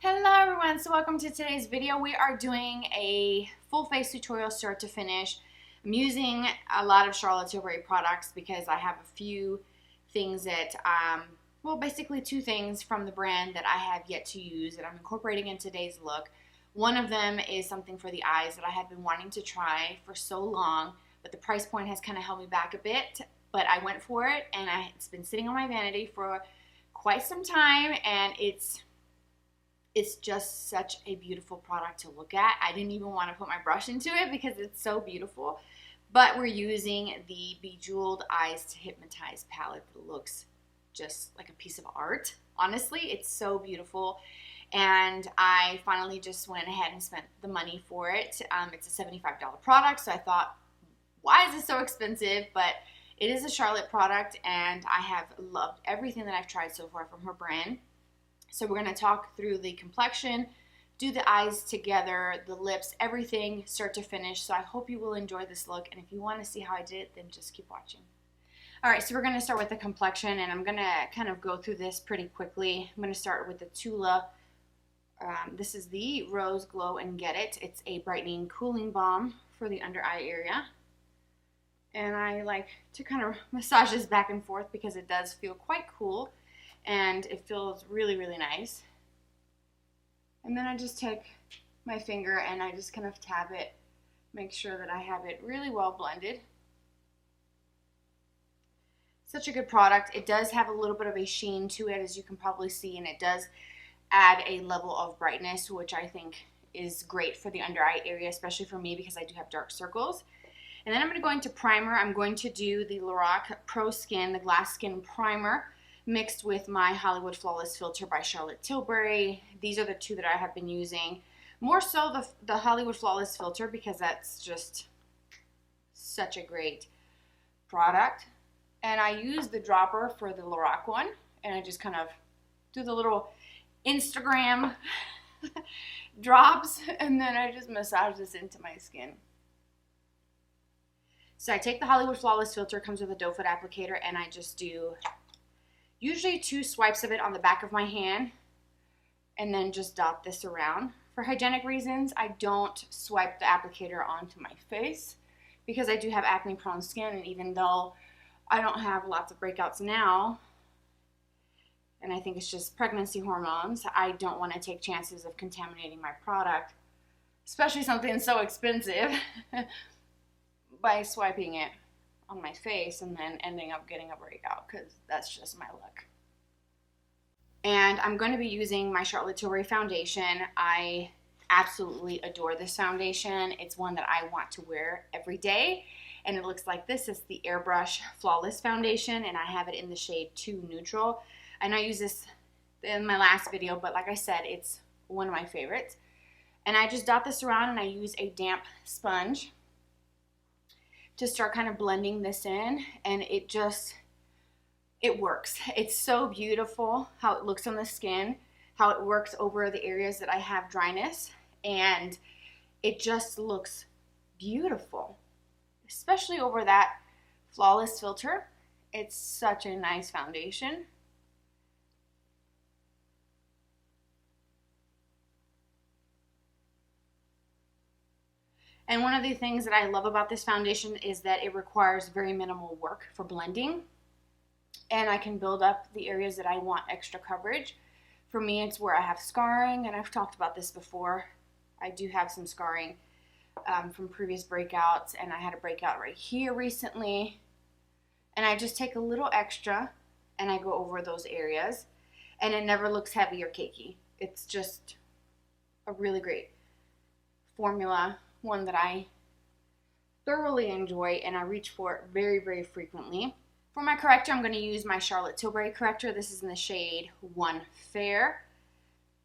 Hello everyone, so welcome to today's video. We are doing a full face tutorial start to finish. I'm using a lot of Charlotte Tilbury products because I have a few things that, well basically two things from the brand that I have yet to use that I'm incorporating in today's look. One of them is something for the eyes that I have been wanting to try for so long, but the price point has kind of held me back a bit, but I went for it and it's been sitting on my vanity for quite some time and it's just such a beautiful product to look at. I didn't even want to put my brush into it because it's so beautiful. But we're using the Bejeweled Eyes to Hypnotize palette that looks just like a piece of art. Honestly, it's so beautiful. And I finally just went ahead and spent the money for it. It's a $75 product, so I thought, why is it so expensive? But it is a Charlotte product, and I have loved everything that I've tried so far from her brand. So we're going to talk through the complexion, do the eyes together, the lips, everything start to finish. So I hope you will enjoy this look. And if you want to see how I did it, then just keep watching. All right, so we're going to start with the complexion, and I'm going to kind of go through this pretty quickly. I'm going to start with the Tula. This is the Rose Glow and Get It. It's a brightening cooling balm for the under eye area. And I like to kind of massage this back and forth because it does feel quite cool. And it feels really, really nice. And then I just take my finger and I just kind of tap it, make sure that I have it really well blended. Such a good product. It does have a little bit of a sheen to it, as you can probably see, and it does add a level of brightness, which I think is great for the under eye area, especially for me because I do have dark circles. And then I'm going to go into primer. I'm going to do the Lorac Pro Skin, the Glass Skin Primer, mixed with my Hollywood Flawless Filter by Charlotte Tilbury. These are the two that I have been using. More so the Hollywood Flawless Filter because that's just such a great product. And I use the dropper for the Lorac one, and I just kind of do the little Instagram drops, and then I just massage this into my skin. So I take the Hollywood Flawless Filter, comes with a doe foot applicator, and I just do usually 2 swipes of it on the back of my hand and then just dot this around. For hygienic reasons, I don't swipe the applicator onto my face because I do have acne prone skin, and even though I don't have lots of breakouts now, and I think it's just pregnancy hormones, I don't want to take chances of contaminating my product, especially something so expensive, by swiping it on my face and then ending up getting a breakout, because that's just my luck. And I'm going to be using my Charlotte Tilbury foundation. I absolutely adore this foundation. It's one that I want to wear every day, and it looks like this. It's the Airbrush Flawless Foundation, and I have it in the shade 2 Neutral. I know I used this in my last video, but like I said, it's one of my favorites. And I just dot this around, and I use a damp sponge to start kind of blending this in, and it works. It's so beautiful how it looks on the skin, how it works over the areas that I have dryness, and it just looks beautiful, especially over that Flawless Filter. It's such a nice foundation. And one of the things that I love about this foundation is that it requires very minimal work for blending. And I can build up the areas that I want extra coverage. For me, it's where I have scarring, and I've talked about this before. I do have some scarring from previous breakouts, and I had a breakout right here recently. And I just take a little extra, and I go over those areas. And it never looks heavy or cakey. It's just a really great formula, one that I thoroughly enjoy, and I reach for it very, very frequently. For my corrector, I'm going to use my Charlotte Tilbury corrector. This is in the shade 1 Fair,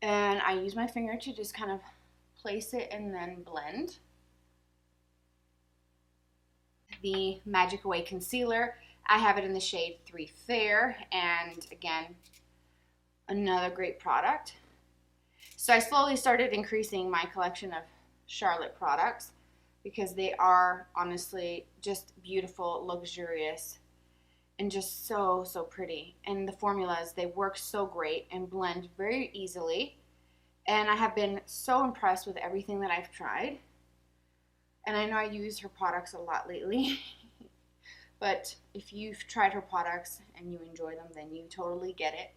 and I use my finger to just kind of place it and then blend. The Magic Away concealer, I have it in the shade 3 Fair, and again, another great product. So I slowly started increasing my collection of Charlotte products because they are honestly just beautiful, luxurious, and just so pretty. And the formulas, they work so great and blend very easily. And I have been so impressed with everything that I've tried. And I know I use her products a lot lately. But if you've tried her products and you enjoy them, then you totally get it.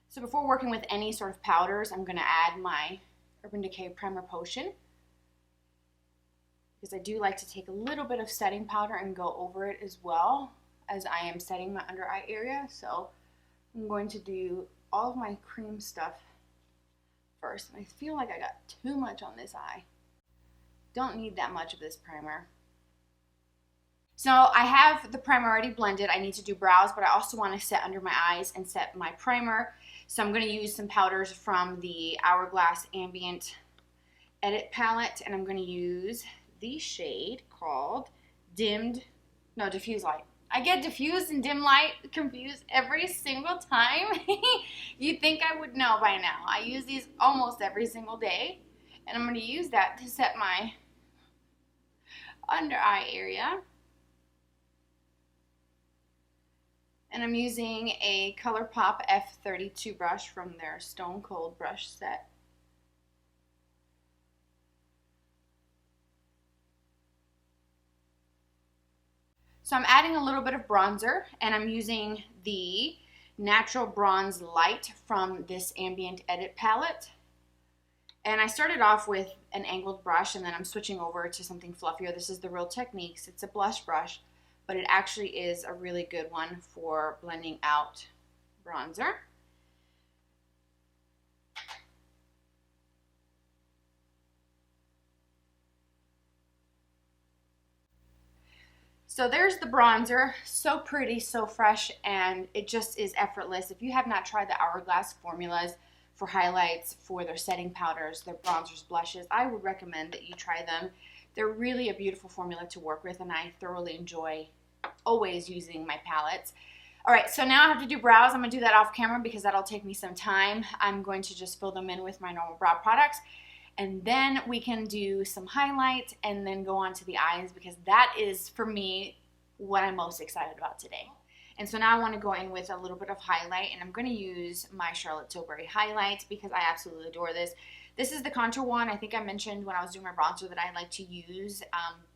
So before working with any sort of powders, I'm going to add my Urban Decay Primer Potion, because I do like to take a little bit of setting powder and go over it as well as I am setting my under eye area. So I'm going to do all of my cream stuff first. And I feel like I got too much on this eye. Don't need that much of this primer. So I have the primer already blended. I need to do brows, but I also want to set under my eyes and set my primer. So I'm going to use some powders from the Hourglass Ambient Edit Palette, and I'm going to use the shade called Diffuse Light. I get diffuse and dim light confused every single time. You'd think I would know by now. I use these almost every single day, and I'm going to use that to set my under eye area. And I'm using a ColourPop F32 brush from their Stone Cold brush set. So I'm adding a little bit of bronzer, and I'm using the Natural Bronze Light from this Ambient Edit palette. And I started off with an angled brush, and then I'm switching over to something fluffier. This is the Real Techniques. It's a blush brush, but it actually is a really good one for blending out bronzer. So there's the bronzer, so pretty, so fresh, and it just is effortless. If you have not tried the Hourglass formulas for highlights, for their setting powders, their bronzers, blushes, I would recommend that you try them. They're really a beautiful formula to work with, and I thoroughly enjoy always using my palettes. All right, so now I have to do brows. I'm gonna do that off camera because that'll take me some time. I'm going to just fill them in with my normal brow products, and then we can do some highlight and then go on to the eyes, because that is, for me, what I'm most excited about today. And so now I want to go in with a little bit of highlight, and I'm going to use my Charlotte Tilbury highlight because I absolutely adore this. This is the contour one. I think I mentioned when I was doing my bronzer that I like to use.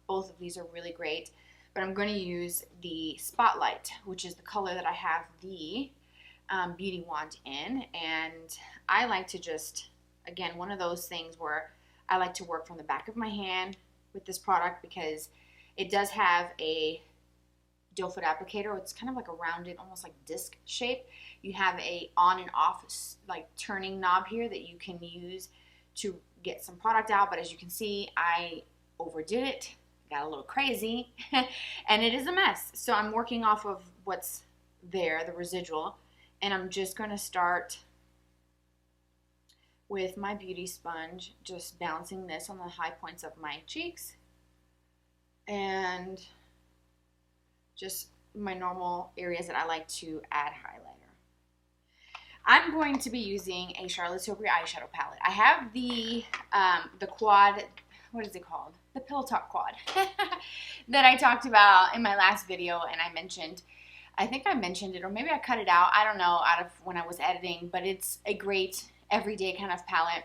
Both of these are really great, but I'm going to use the Spotlight, which is the color that I have the beauty wand in. And I like to just, again, one of those things where I like to work from the back of my hand with this product because it does have a doe foot applicator. It's kind of like a rounded, almost like disc shape. You have a on and off like turning knob here that you can use to get some product out, but as you can see, I overdid it, got a little crazy, and it is a mess. So I'm working off of what's there, the residual, and I'm just going to start with my beauty sponge, just bouncing this on the high points of my cheeks and just my normal areas that I like to add highlighter. I'm going to be using a Charlotte Tilbury eyeshadow palette. I have the quad, what is it called? The Pillow Talk quad that I talked about in my last video, and I mentioned, I think I mentioned it, or maybe I cut it out, I don't know, out of when I was editing, but it's a great everyday kind of palette.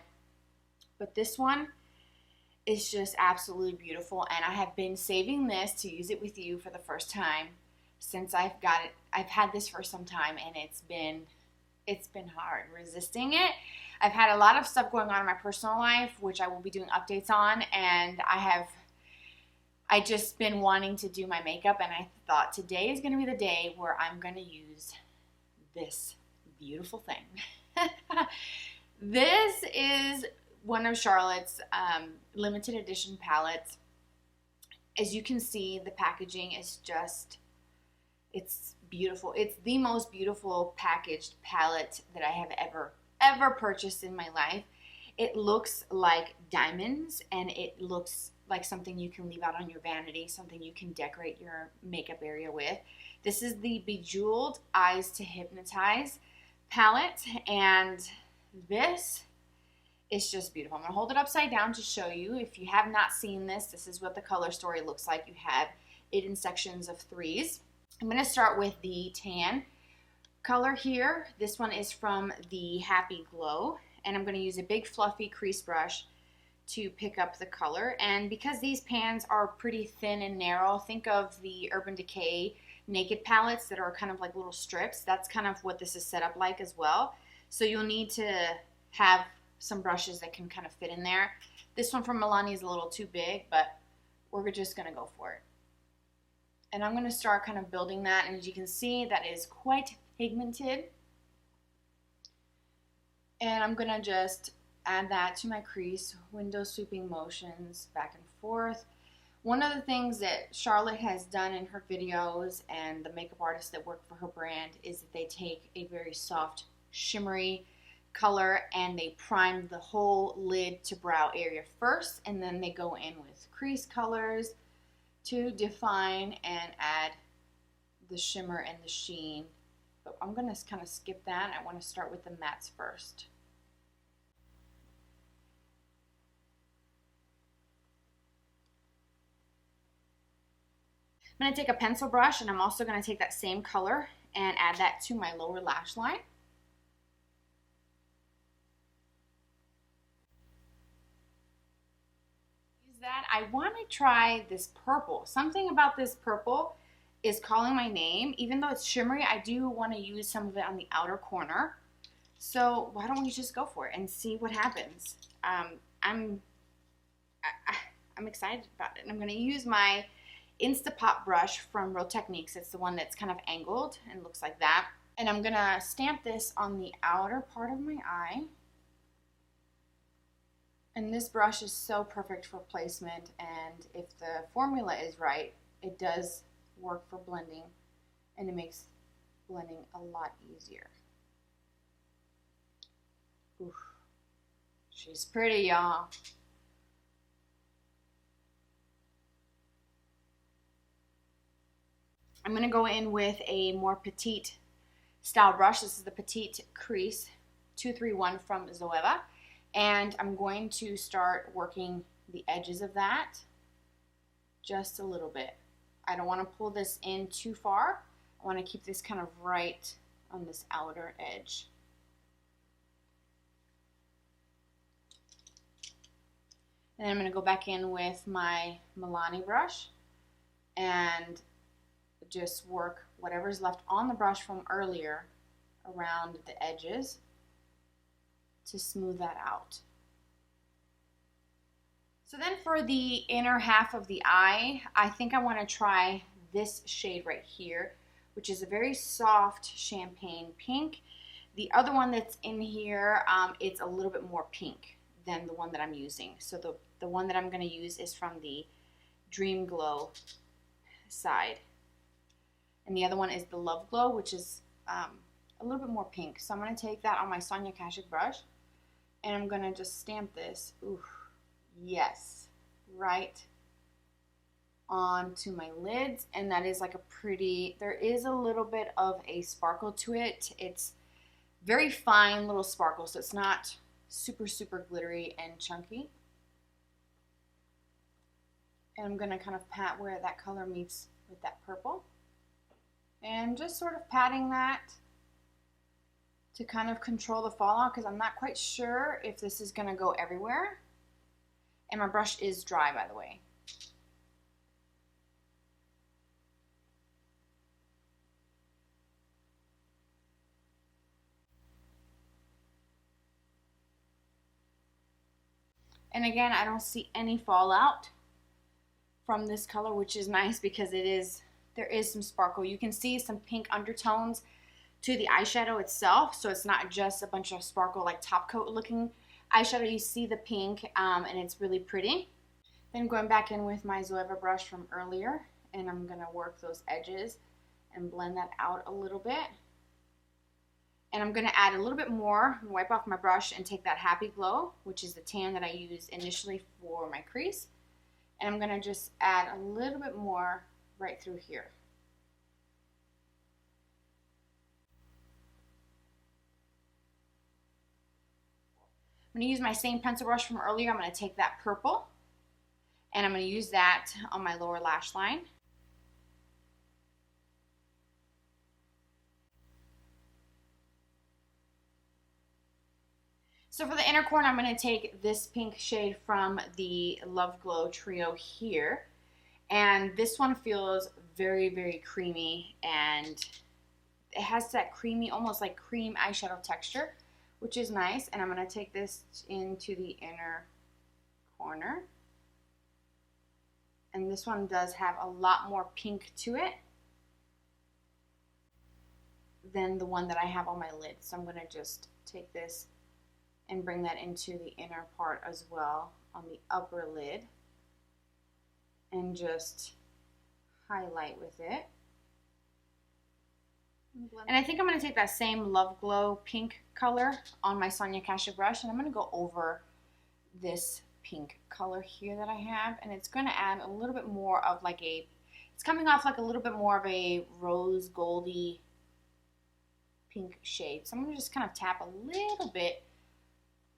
But this one is just absolutely beautiful, and I have been saving this to use it with you for the first time since I've got it. I've had this for some time, and it's been hard resisting it. I've had a lot of stuff going on in my personal life, which I will be doing updates on, and I just been wanting to do my makeup, and I thought today is going to be the day where I'm going to use this beautiful thing. This is one of Charlotte's limited edition palettes. As you can see, the packaging is just, it's beautiful. It's the most beautiful packaged palette that I have ever purchased in my life. It looks like diamonds, and it looks like something you can leave out on your vanity, something you can decorate your makeup area with. This is the Bejeweled Eyes to Hypnotize palette, and this is just beautiful. I'm going to hold it upside down to show you. If you have not seen this, this is what the color story looks like. You have it in sections of 3s. I'm going to start with the tan color here. This one is from the Happy Glow, and I'm going to use a big fluffy crease brush to pick up the color. And because these pans are pretty thin and narrow, think of the Urban Decay Naked palettes that are kind of like little strips. That's kind of what this is set up like as well. So you'll need to have some brushes that can kind of fit in there. This one from Milani is a little too big, but we're just going to go for it. And I'm going to start kind of building that, and as you can see, that is quite pigmented. And I'm going to just add that to my crease, window sweeping motions back and forth. One of the things that Charlotte has done in her videos and the makeup artists that work for her brand is that they take a very soft, shimmery color and they prime the whole lid to brow area first, and then they go in with crease colors to define and add the shimmer and the sheen. But I'm going to kind of skip that. I want to start with the mattes first. I'm going to take a pencil brush, and I'm also going to take that same color and add that to my lower lash line. Use that. I want to try this purple. Something about this purple is calling my name. Even though it's shimmery, I do want to use some of it on the outer corner. So why don't we just go for it and see what happens? I'm excited about it. And I'm going to use my Instapot brush from Real Techniques. It's the one that's kind of angled and looks like that. And I'm going to stamp this on the outer part of my eye. And this brush is so perfect for placement, and if the formula is right, it does work for blending, and it makes blending a lot easier. Oof. She's pretty, y'all. I'm going to go in with a more petite style brush. This is the Petite Crease 231 from Zoeva. And I'm going to start working the edges of that just a little bit. I don't want to pull this in too far. I want to keep this kind of right on this outer edge. And then I'm going to go back in with my Milani brush and just work whatever's left on the brush from earlier around the edges to smooth that out. So then for the inner half of the eye, I think I want to try this shade right here, which is a very soft champagne pink. The other one that's in here, it's a little bit more pink than the one that I'm using. So the one that I'm going to use is from the Dream Glow side. And the other one is the Love Glow, which is a little bit more pink. So I'm going to take that on my Sonia Kashuk brush, and I'm going to just stamp this. Ooh, yes, right onto my lids. And that is like a pretty, there is a little bit of a sparkle to it. It's very fine little sparkle, so it's not super, super glittery and chunky. And I'm going to kind of pat where that color meets with that purple. And just sort of patting that to kind of control the fallout, because I'm not quite sure if this is going to go everywhere. And my brush is dry, by the way. And again, I don't see any fallout from this color, which is nice because there is some sparkle. You can see some pink undertones to the eyeshadow itself, so it's not just a bunch of sparkle like top coat looking eyeshadow. You see the pink, and it's really pretty. Then going back in with my Zoeva brush from earlier, and I'm gonna work those edges and blend that out a little bit. And I'm gonna add a little bit more, wipe off my brush and take that Happy Glow, which is the tan that I used initially for my crease. And I'm gonna just add a little bit more right through here. I'm going to use my same pencil brush from earlier. I'm going to take that purple and I'm going to use that on my lower lash line. So for the inner corner, I'm going to take this pink shade from the Love Glow trio here. And this one feels very, very creamy, and it has that creamy, almost like cream eyeshadow texture, which is nice. And I'm going to take this into the inner corner. And this one does have a lot more pink to it than the one that I have on my lid. So I'm going to just take this and bring that into the inner part as well on the upper lid and just highlight with it. And I think I'm going to take that same Love Glow pink color on my Sonia Kashuk brush, and I'm going to go over this pink color here that I have, and it's going to add a little bit more of like a, it's coming off like a little bit more of a rose goldy pink shade. So I'm going to just kind of tap a little bit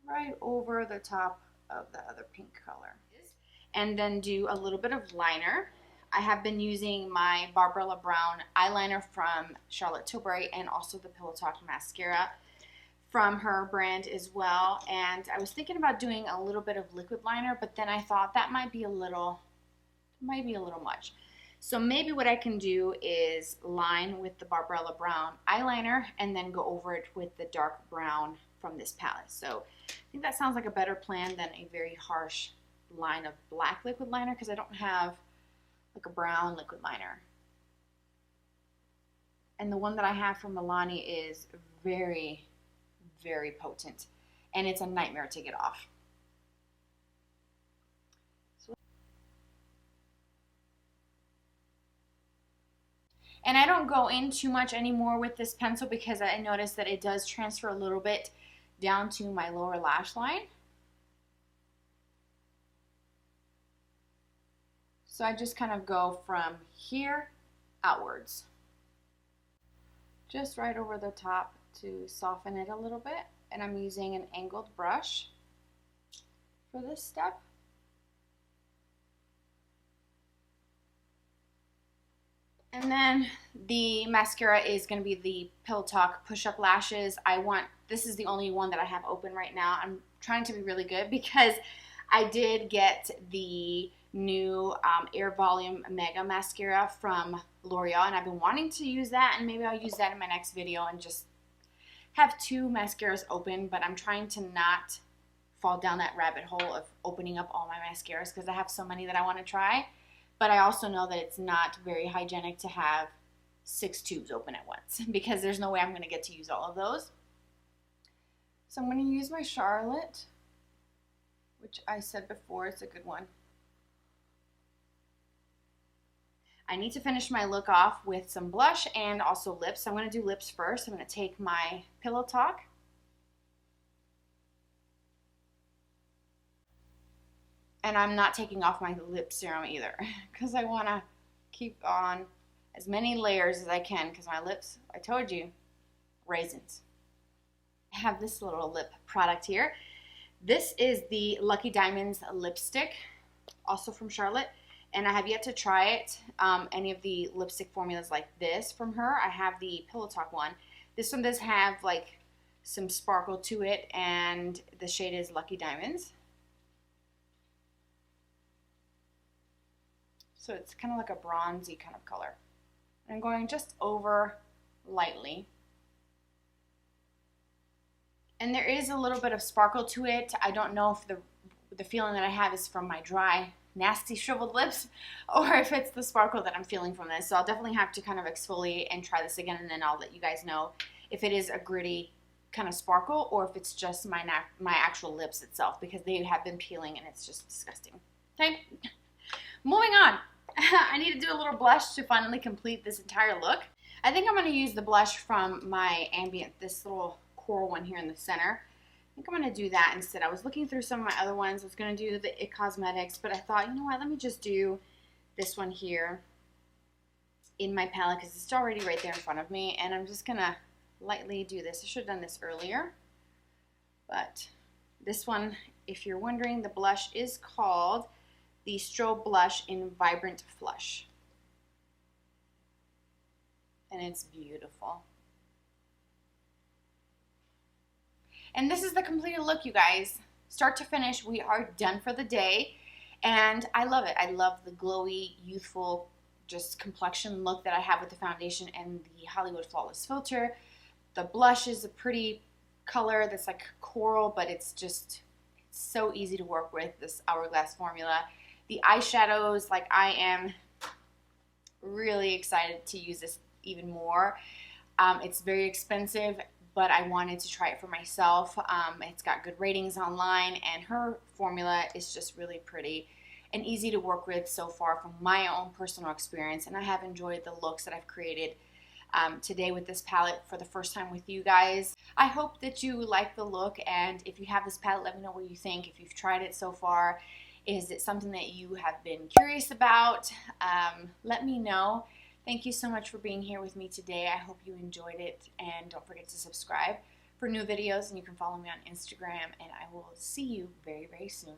right over the top of the other pink color. And then do a little bit of liner. I have been using my Barbarella Brown eyeliner from Charlotte Tilbury and also the Pillow Talk mascara from her brand as well. And I was thinking about doing a little bit of liquid liner, but then I thought that might be a little much. So maybe what I can do is line with the Barbarella Brown eyeliner and then go over it with the dark brown from this palette. So I think that sounds like a better plan than a very harsh line of black liquid liner, because I don't have like a brown liquid liner. And the one that I have from Milani is very, very potent, and it's a nightmare to get off. And I don't go in too much anymore with this pencil because I noticed that it does transfer a little bit down to my lower lash line. So I just kind of go from here outwards, just right over the top to soften it a little bit. And I'm using an angled brush for this step. And then the mascara is going to be the Pillow Talk Push-Up Lashes. This is the only one that I have open right now. I'm trying to be really good because I did get the new Air Volume Mega Mascara from L'Oreal, and I've been wanting to use that, and maybe I'll use that in my next video and just have two mascaras open, but I'm trying to not fall down that rabbit hole of opening up all my mascaras because I have so many that I want to try. But I also know that it's not very hygienic to have 6 tubes open at once because there's no way I'm going to get to use all of those. So I'm going to use my Charlotte, which I said before is a good one. I need to finish my look off with some blush and also lips. So I'm going to do lips first. I'm going to take my Pillow Talk. And I'm not taking off my lip serum either because I want to keep on as many layers as I can because my lips, I told you, raisins. I have this little lip product here. This is the Lucky Diamonds lipstick, also from Charlotte. And I have yet to try it, any of the lipstick formulas like this from her. I have the Pillow Talk one. This one does have like some sparkle to it, and the shade is Lucky Diamonds. So it's kind of like a bronzy kind of color. I'm going just over lightly. And there is a little bit of sparkle to it. I don't know if the feeling that I have is from my dry, nasty shriveled lips or if it's the sparkle that I'm feeling from this. So I'll definitely have to kind of exfoliate and try this again, and then I'll let you guys know if it is a gritty kind of sparkle or if it's just my actual lips itself, because they have been peeling and it's just disgusting. Okay, moving on. I need to do a little blush to finally complete this entire look. I think I'm going to use the blush from my Ambient, this little coral one here in the center. I think I'm going to do that instead. I was looking through some of my other ones. I was going to do the It Cosmetics, but I thought, you know what, let me just do this one here in my palette because it's already right there in front of me, and I'm just going to lightly do this. I should have done this earlier, but this one, if you're wondering, the blush is called the Strobe Blush in Vibrant Flush, and it's beautiful. And this is the completed look, you guys. Start to finish, we are done for the day. And I love it. I love the glowy, youthful, just complexion look that I have with the foundation and the Hollywood Flawless filter. The blush is a pretty color that's like coral, but it's so easy to work with, this Hourglass formula. The eyeshadows, like I am really excited to use this even more. It's very expensive, but I wanted to try it for myself. It's got good ratings online, and her formula is just really pretty and easy to work with so far from my own personal experience, and I have enjoyed the looks that I've created today with this palette for the first time with you guys. I hope that you like the look, and if you have this palette, let me know what you think. If you've tried it so far, is it something that you have been curious about? Let me know. Thank you so much for being here with me today. I hope you enjoyed it, and don't forget to subscribe for new videos, and you can follow me on Instagram, and I will see you very, very soon.